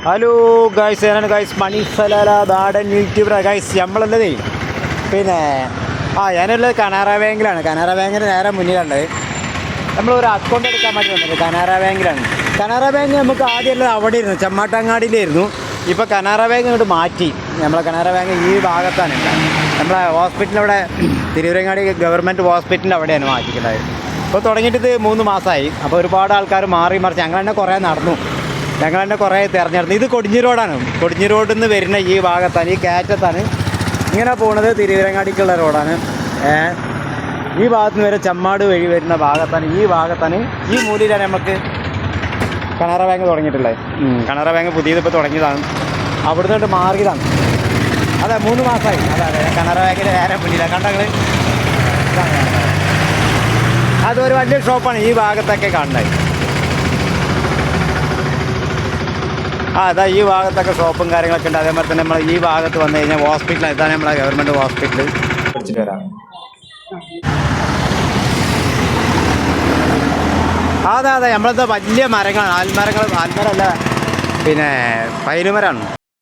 Hello guys, ഞാനാണ് guys മണിസലാല നാടൻ YouTuber guys. നമ്മളല്ലതേ പിന്നെ ഞാനുള്ളത് കനാറ ബാങ്കിലാണ്. കനാറ ബാങ്കിന് നേരെ മുന്നിലുള്ളത്. നമ്മളൊരു അക്കൗണ്ട് എടുക്കാൻ വേണ്ടി വന്നത് കനാറ ബാങ്കിലാണ്. കനാറ ബാങ്ക് നമുക്ക് ആദ്യമുള്ളത് അവിടെ ഇരുന്നു, ചെമ്മാട്ടങ്ങാടിയിലായിരുന്നു. ഇപ്പോൾ കനാറ ബാങ്ക് ഇങ്ങോട്ട് മാറ്റി. നമ്മളെ കനാറ ബാങ്ക് ഈ ഭാഗത്താണ്. നമ്മളെ ഹോസ്പിറ്റലവിടെ തിരുവരങ്ങാടി ഗവൺമെൻറ് ഹോസ്പിറ്റലിൻ്റെ അവിടെയാണ് മാറ്റിയിട്ടുണ്ടായത്. ഇപ്പോൾ തുടങ്ങിയിട്ട് 3 മാസമായി. അപ്പോൾ ഒരുപാട് ആൾക്കാർ മാറി മറിച്ച് ഞങ്ങൾ തന്നെ കുറേ നടന്നു, ഞങ്ങൾ തന്നെ കുറേ തിരഞ്ഞെടുത്തു. ഇത് കൊടിഞ്ഞി റോഡാണ്. കൊടിഞ്ഞി റോഡിൽ നിന്ന് വരുന്ന ഈ ഭാഗത്താണ്, ഈ കയറ്റത്താണ് ഇങ്ങനെ പോകുന്നത്. തിരുവരങ്ങാടിക്കുള്ള റോഡാണ്. ഈ ഭാഗത്ത് നിന്ന് വരെ ചെമ്മാട് വഴി വരുന്ന ഭാഗത്താണ്, ഈ ഭാഗത്താണ്, ഈ മൂലയിലാണ് നമുക്ക് കനറ ബാങ്ക് തുടങ്ങിയിട്ടുള്ളത്. കനറ ബാങ്ക് പുതിയതിപ്പോൾ തുടങ്ങിയതാണ്. അവിടുന്ന് മാറിയതാണ്. അതെ, 3 മാസമായി. അതെ, കനറ ബാങ്കിൻ്റെ നേരെ മുന്നിലാണ്. കണ്ടങ്ങൾ അതൊരു വലിയ ഷോപ്പാണ് ഈ ഭാഗത്തൊക്കെ കാണുന്നത്. അതാ ഈ ഭാഗത്തൊക്കെ ഷോപ്പും കാര്യങ്ങളൊക്കെ ഉണ്ട്. അതേപോലെ തന്നെ നമ്മൾ ഈ ഭാഗത്ത് വന്നു കഴിഞ്ഞാൽ ഹോസ്പിറ്റൽ, ഇതാണ് നമ്മളെ ഗവൺമെൻറ് ഹോസ്പിറ്റൽ. പിടിച്ചിട്ട് വരാം. അതെ, നമ്മളത് വലിയ മരങ്ങളാണ്. ആൽമരമല്ല, പിന്നെ പൈനുമരമാണ്.